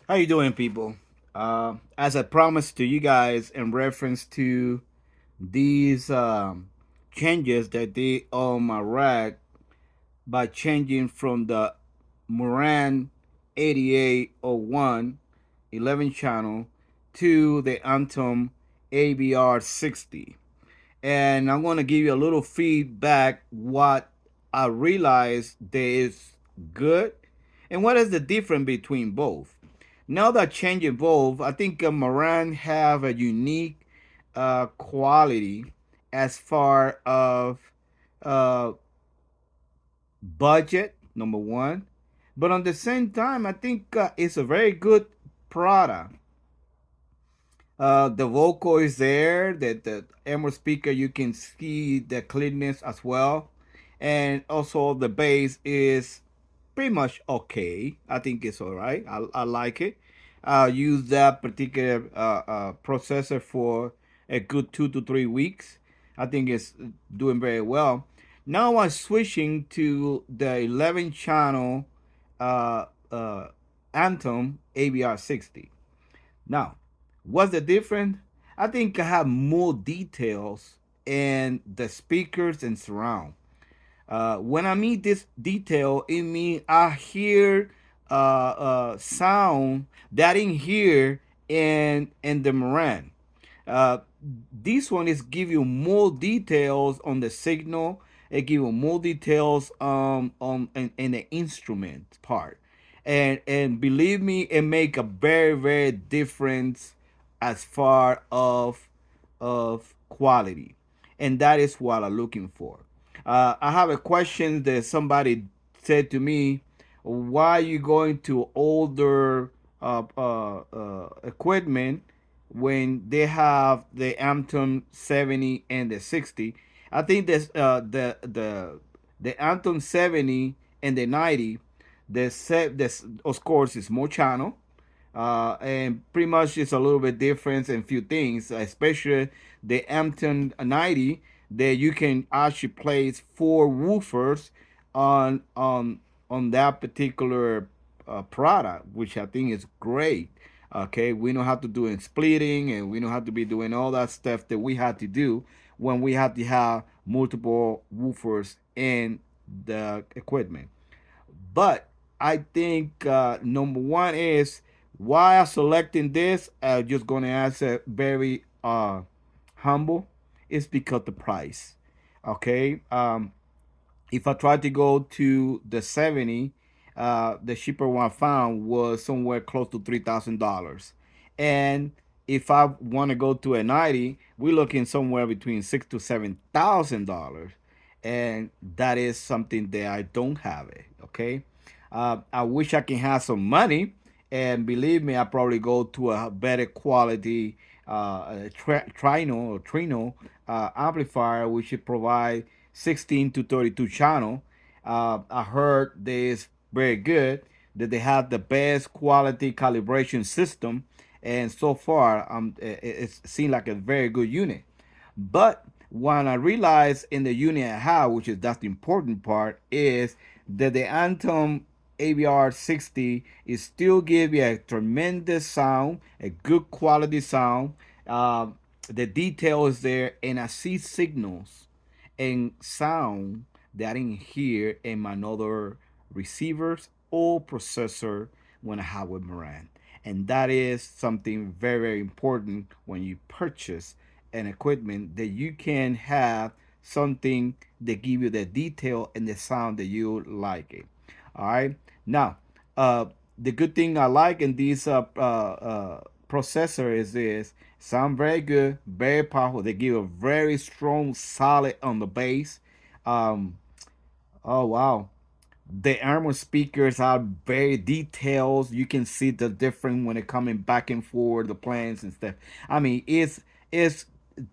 How you doing, people? As I promised to you guys in reference to these changes that they on my rack by changing from the Moran 8801 11 channel to the Antum ABR 60. And I'm going to give you a little feedback what I realized that is good and what is the difference between both. Now that change evolved, I think Moran have a unique quality as far of uh, budget, number one. But on the same time, I think it's a very good product. The vocal is there. The Emerald speaker, you can see the cleanness as well, and also the bass is pretty much okay. I think it's all right. I like it. I use that particular processor for a good 2 to 3 weeks. I think it's doing very well. Now I'm switching to the 11 channel uh, uh, Anthem ABR 60. Now, what's the difference? I think I have more details in the speakers and surround. When I mean this detail, it means I hear sound that I didn't hear in the Moran. Uh, this one is give you more details on the signal. It give you more details on in the instrument part, and believe me, it make a very difference as far of quality, and that is what I'm looking for. I have a question that somebody said to me, why are you going to older equipment when they have the Ampton 70 and the 60? I think this the Ampton 70 and the 90, this of course is more channel, and pretty much it's a little bit different in few things, especially the Ampton 90 that you can actually place four woofers on on on that particular product, which I think is great. Okay, we know how to do in splitting, and we know how to be doing all that stuff that we had to do when we had to have multiple woofers in the equipment. But I think number one is why I'm selecting this. I'm just going to answer very humble. It's because the price. Okay. If I tried to go to the 70, the cheaper one I found was somewhere close to $3,000. And if I want to go to a 90, we're looking somewhere between $6,000 to $7,000. And that is something that I don't have it. Okay. I wish I can have some money, and believe me, I probably go to a better quality Trino amplifier, which should provide 16 to 32 channel. I heard this very good, that they have the best quality calibration system, and so far, it seemed like a very good unit. But when I realized in the unit I have, which is that's the important part, is that the Anthem ABR 60 is still give you a tremendous sound, a good quality sound. The detail is there, and I see signals and sound that I didn't hear in my other receivers or processor when I have with Moran. And that is something very important when you purchase an equipment, that you can have something that give you the detail and the sound that you like it. All right. Now, uh, the good thing I like in these processor is this: sound very good, very powerful. They give a very strong, solid on the bass. Um, oh wow, the Armor speakers are very detailed. You can see the difference when it coming back and forward, the planes and stuff. I mean, it's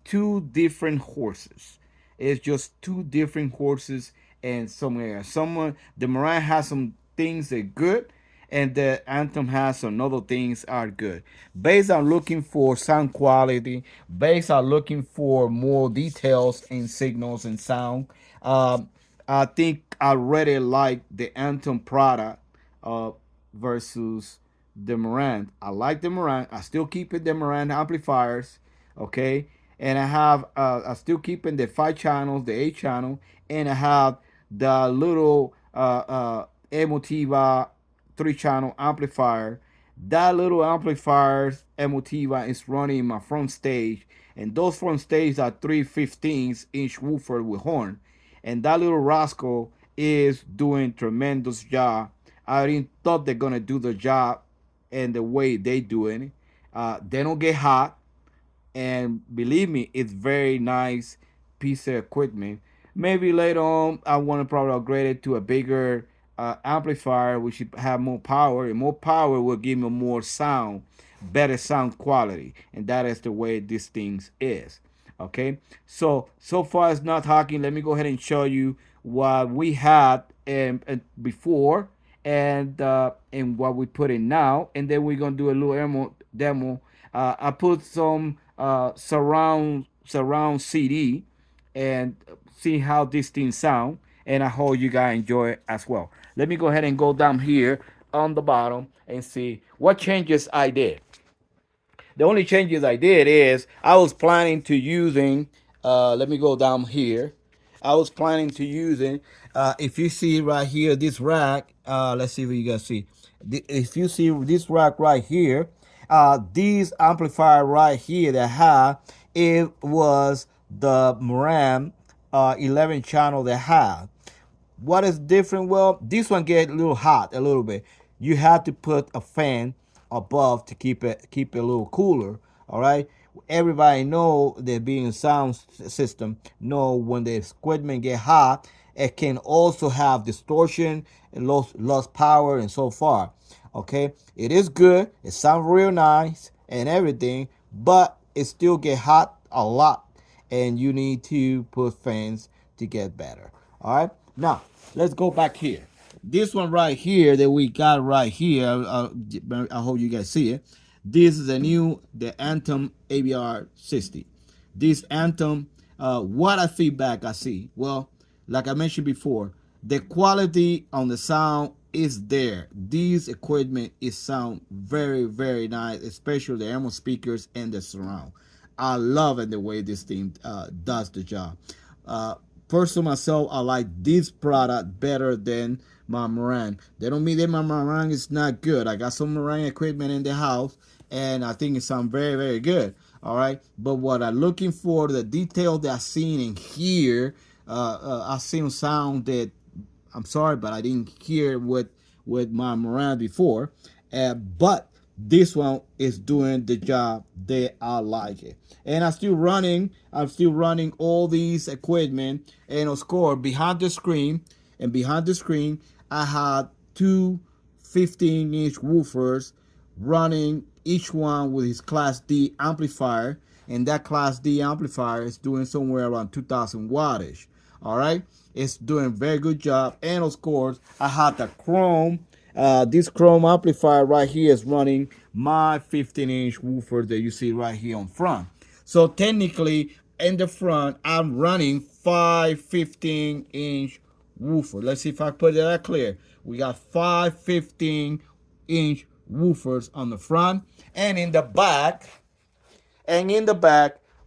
two different horses. It's just two different horses, and somewhere someone the Moran has some things that are good, and the Anthem has some other things are good. Based on looking for sound quality, based on looking for more details in signals and sound. Um, I think I really like the Anthem product uh, versus the Marantz. I like the Marantz. I still keep it the Marantz amplifiers, okay. And I still keeping the 5 channels, the 8 channel, and I have the little Emotiva 3 channel amplifier. That little amplifiers Emotiva is running in my front stage, and those front stages are 3/15 inch woofer with horn, and that little rascal is doing tremendous job. I didn't thought they're gonna do the job and the way they do it. They don't get hot, and believe me, it's very nice piece of equipment. Maybe later on, I want to probably upgrade it to a bigger amplifier, which should have more power, and more power will give me more sound, better sound quality, and that is the way this thing is. Okay, so far as not talking, let me go ahead and show you what we had before and what we put in now, and then we're gonna do a little demo. I put some surround CD and see how this thing sound, and I hope you guys enjoy it as well. Let me go ahead and go down here on the bottom and see what changes I did. The only changes I did is I was planning to using. Let me go down here. I was planning to using. If you see right here, this rack. Let's see if you guys see. If you see this rack right here, these amplifier right here that had it was the Moran 11 channel that had. What is different? Well, this one get a little hot a little bit. You have to put a fan above to keep it a little cooler. All right. Everybody know that being a sound system know when the equipment get hot, it can also have distortion and lost power and so far. Okay, it is good. It sounds real nice and everything, but it still get hot a lot, and you need to put fans to get better. All right, now let's go back here. This one right here that we got right here, I hope you guys see it. This is the Anthem ABR 60. This Anthem, what I feedback I see. Well, like I mentioned before, the quality on the sound is there. These equipment is sound very, very nice, especially the Ammo speakers and the surround. I love it the way this thing does the job. Uh, Personally, myself, I like this product better than my Marantz. They don't mean that my Marantz is not good. I got some Marantz equipment in the house, and I think it sounds very, very good. All right, but what I'm looking for, the detail that I seen in here, I seen sound that I'm sorry, but I didn't hear with my Marantz before. But this one is doing the job that I like it, and I'm still running all these equipment, and of course behind the screen, I had two 15-inch woofers running, each one with his Class D amplifier, and that Class D amplifier is doing somewhere around 2,000 wattage. All right, it's doing a very good job, and of course I had the Chrome. This Chrome amplifier right here is running my 15-inch woofer that you see right here on front. So technically, in the front, I'm running 5 15-inch woofer. Let's see if I put that clear. We got 5 15-inch woofers on the front, and in the back,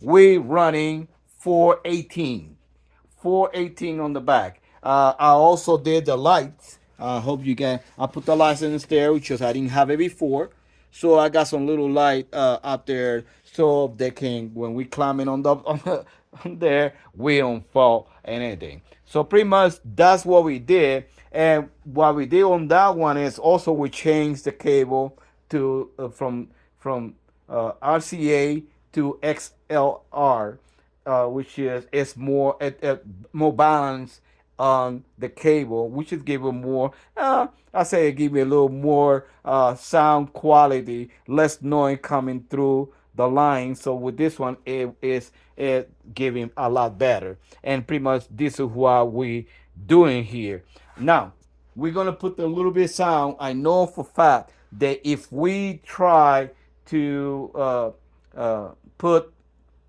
we running 418 on the back. I also did the lights. I hope you can. I put the lights in there because I didn't have it before. So I got some little light up there so they can, when we climbing on there, we don't fall anything. So pretty much that's what we did. And what we did on that one is also we changed the cable to from RCA to XLR, which is more balance on the cable, which is giving more. I say it give you a little more sound quality, less noise coming through the line. So with this one, it giving a lot better. And pretty much this is what we doing here. Now we're gonna put a little bit of sound. I know for fact that if we try to put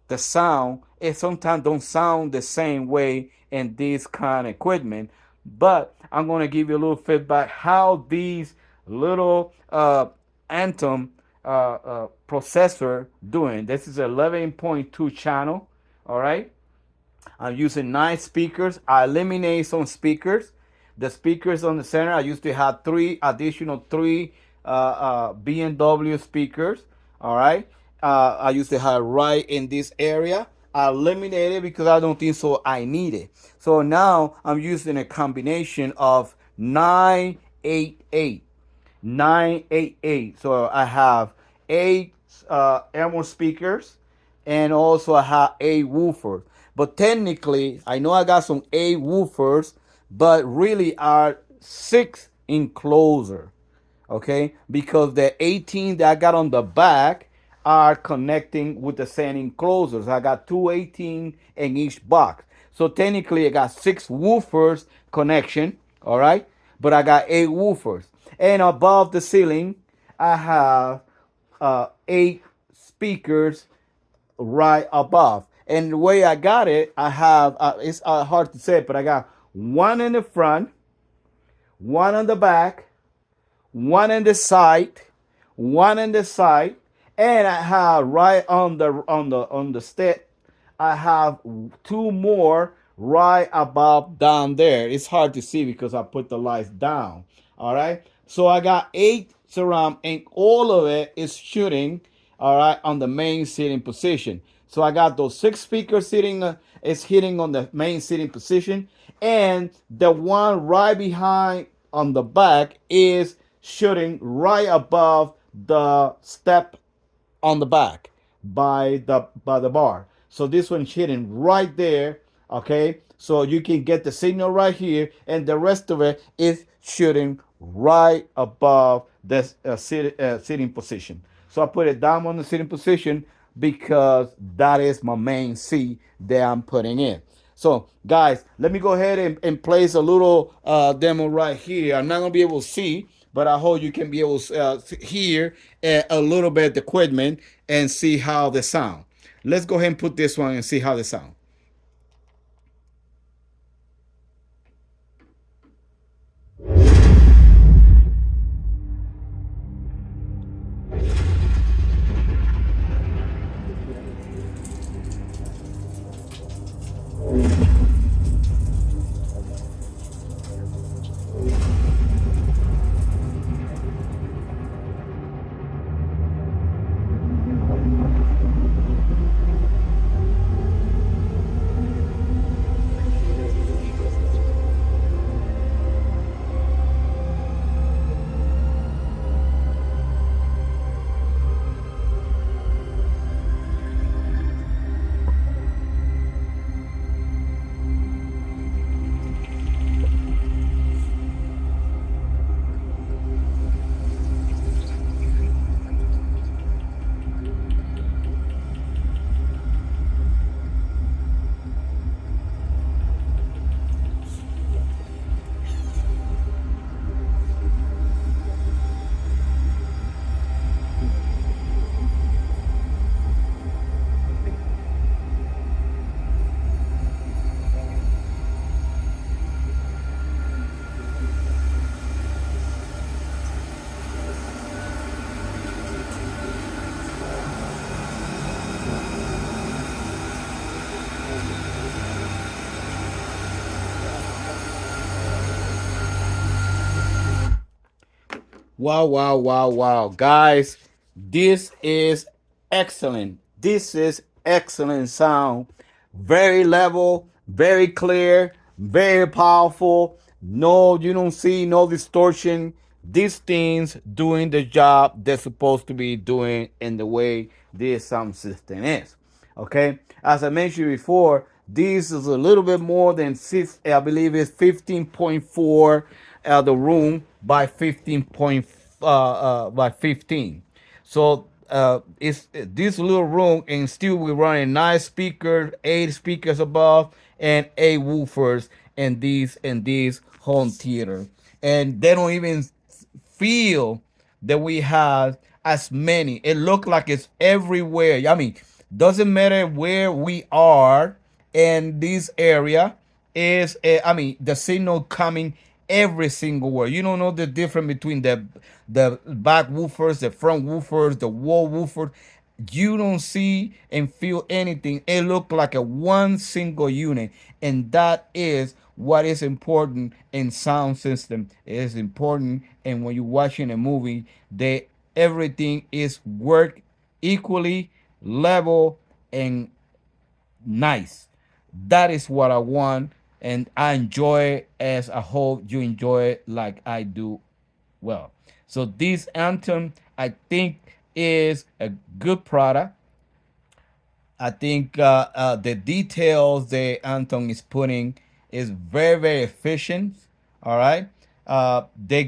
the sound, it sometimes don't sound the same way in this kind of equipment. But I'm going to give you a little feedback how these little Anthem processor doing. This is 11.2 channel. All right. I'm using 9 speakers. I eliminate some speakers. The speakers on the center, I used to have three B&W speakers. All right. I used to have right in this area. I eliminated because I don't think so I need it. So now I'm using a combination of 988. 988. So I have 8 speakers, and also I have 8 woofers. But technically, I know I got some 8 woofers, but really are 6 enclosure. Okay, because the 18 that I got on the back are connecting with the same enclosures. I got 218 in each box. So technically I got 6 woofers connection, all right? But I got 8 woofers. And above the ceiling, I have 8 speakers right above. And the way I got it, I have, it's hard to say, but I got one in the front, one on the back, one in the side, one in the side, and I have right on the step, I have 2 more right above down there. It's hard to see because I put the lights down. All right, so I got 8 surround, and all of it is shooting. All right, on the main sitting position. So I got those 6 speakers sitting is hitting on the main sitting position, and the one right behind on the back is shooting right above the step on the back by the bar. So this one's hitting right there. Okay, so you can get the signal right here, and the rest of it is shooting right above the sitting position. So I put it down on the sitting position because that is my main C that I'm putting in. So guys, let me go ahead and place a little demo right here. I'm not gonna be able to see, but I hope you can be able to hear a little bit the equipment and see how they sound. Let's go ahead and put this one and see how they sound. Wow, wow, wow, wow. Guys, this is excellent. This is excellent sound. Very level, very clear, very powerful. No, you don't see no distortion. These things doing the job they're supposed to be doing in the way this sound system is. Okay, as I mentioned before, this is a little bit more than six. I believe it's 15.4 the room by 15. So it's this little room, and still we're running 9 speakers, 8 speakers above, and 8 woofers in these home theater, and they don't even feel that we have as many. It look like it's everywhere. I mean, doesn't matter where we are in this area. I mean, the signal coming every single word. You don't know the difference between the back woofers, the front woofers, the wall woofers. You don't see and feel anything. It look like a one single unit, and that is what is important in sound system. It is important, and when you're watching a movie, they everything is work equally, level, and nice. That is what I want, and I enjoy it as I hope you enjoy it like I do. Well, so this Anthem, I think, is a good product. I think the details the Anton is putting is very, very efficient. All right. They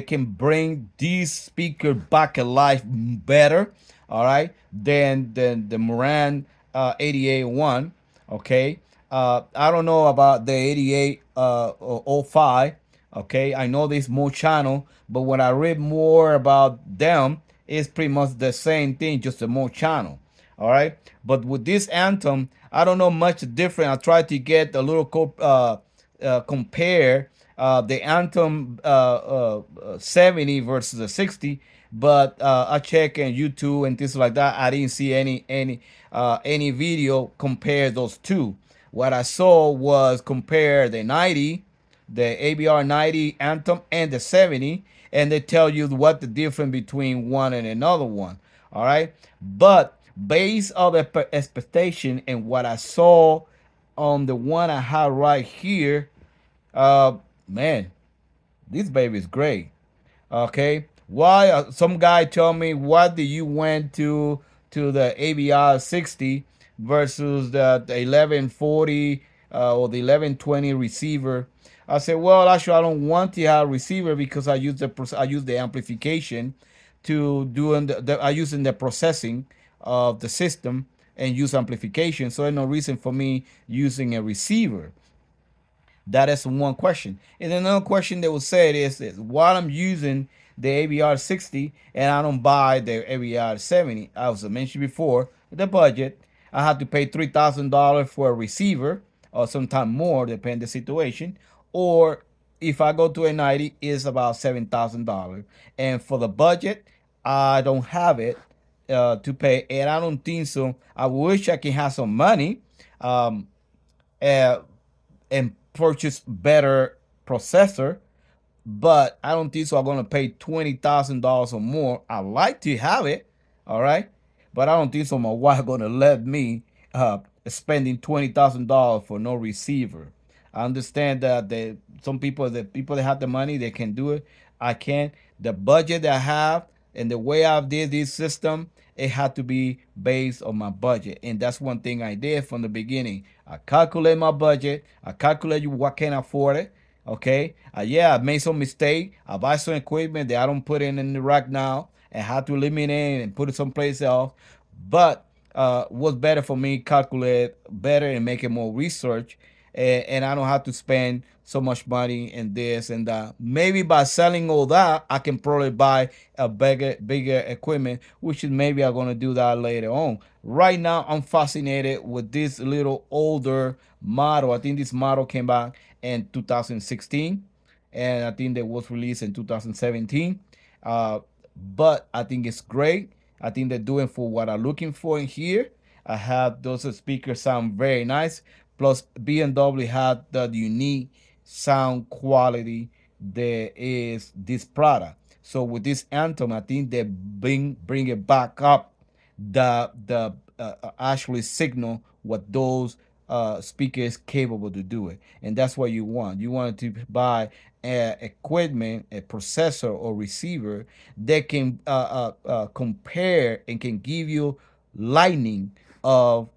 can bring these speaker back alive better. All right. Than the Moran 88 one. Okay. I don't know about the 88 05. Okay. I know there's more channel, but when I read more about them, it's pretty much the same thing, just a more channel. All right. But with this Anthem, I don't know much different. I tried to get a little compare the Anthem 70 versus the 60, but I check on YouTube and things like that. I didn't see any video compare those two. What I saw was compare the 90, the ABR 90 Anthem, and the 70, and they tell you what the difference between one and another one. All right. But based on the expectation and what I saw on the one I have right here, uh, man, this baby is great. Okay, why? Some guy told me, what do you went to the ABR 60 versus the 1140 or the 1120 receiver? I said, well, actually, I don't want to have a receiver because I use the amplification to doing I using the processing of the system and use amplification. So there's no reason for me using a receiver. That is one question. And another question they will say is while I'm using the ABR 60 and I don't buy the ABR 70, as I mentioned before, the budget, I have to pay $3,000 for a receiver or sometime more, depending the situation. Or if I go to a 90, it's about $7,000. And for the budget, I don't have it to pay, and I don't think so. I wish I can have some money. Um, uh, and purchase better processor, but I don't think so. I'm gonna pay $20,000 or more. I like to have it, all right, but I don't think so. My wife gonna let me spending $20,000 for no receiver. I understand that the people that have the money, they can do it. I can't. The budget that I have and the way I did this system, it had to be based on my budget, and that's one thing I did from the beginning. I calculate my budget. I calculate what can I afford it. Okay. Yeah, I made some mistake. I buy some equipment that I don't put in the rack now and have to eliminate and put it someplace else. But what's better for me, calculate better and make it more research, and I don't have to spend so much money in this and that. Maybe by selling all that, I can probably buy a bigger equipment, which is maybe I'm gonna do that later on. Right now, I'm fascinated with this little older model. I think this model came back in 2016, and I think that was released in 2017. Uh, but I think it's great. I think they're doing for what I'm looking for in here. I have those speakers sound very nice. Plus, BMW had the unique sound quality that is this product. So with this Anthem, I think they bring it back up the actually signal what those speakers capable to do it, and that's what you want. You want to buy equipment, a processor or receiver that can compare and can give you lightning of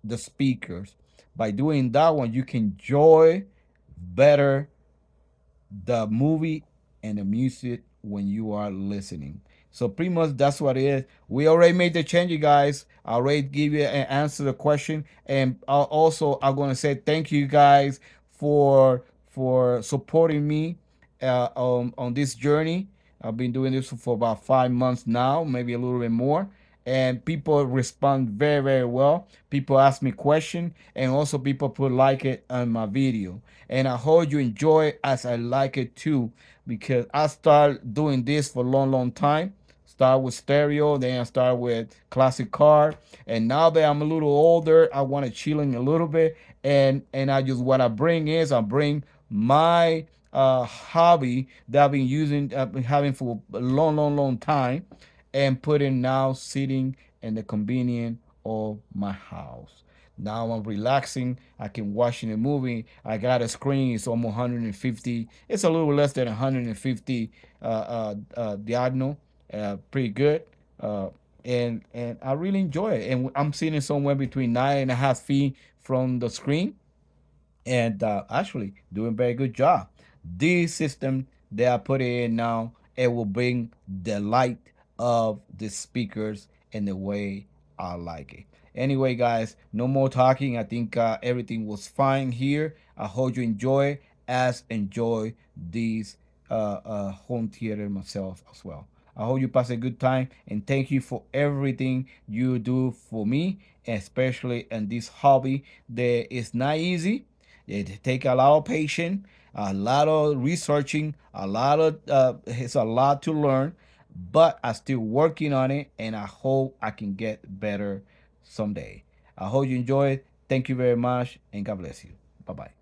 the speakers. By doing that one, you can enjoy better the movie and the music when you are listening. So pretty much that's what it is. We already made the change, you guys. I already give you an answer to the question, and also I'm gonna say thank you guys for supporting me on this journey. I've been doing this for about 5 months now, maybe a little bit more, and people respond very, very well. People ask me questions, and also people put like it on my video. And I hope you enjoy it as I like it too, because I started doing this for a long, long time. Start with stereo, then I start with classic car, and now that I'm a little older, I want to chilling a little bit, and I just what I bring is I bring my hobby that I've been using, I've been having for a long, long, long time, and putting now sitting in the convenience of my house. Now I'm relaxing. I can watching a movie. I got a screen. It's almost 150. It's a little less than 150 diagonal. Pretty good. Uh, and I really enjoy it. And I'm sitting somewhere between 9.5 feet from the screen, and actually doing a very good job. This system that I put in now, it will bring the light of the speakers in the way I like it. Anyway, guys, no more talking. I think everything was fine here. I hope you enjoy as enjoy these home theater myself as well. I hope you pass a good time, and thank you for everything you do for me, especially in this hobby that is not easy. It take a lot of patience, a lot of researching, a lot of it's a lot to learn, but I'm still working on it, and I hope I can get better someday. I hope you enjoy it. Thank you very much, and God bless you. Bye bye.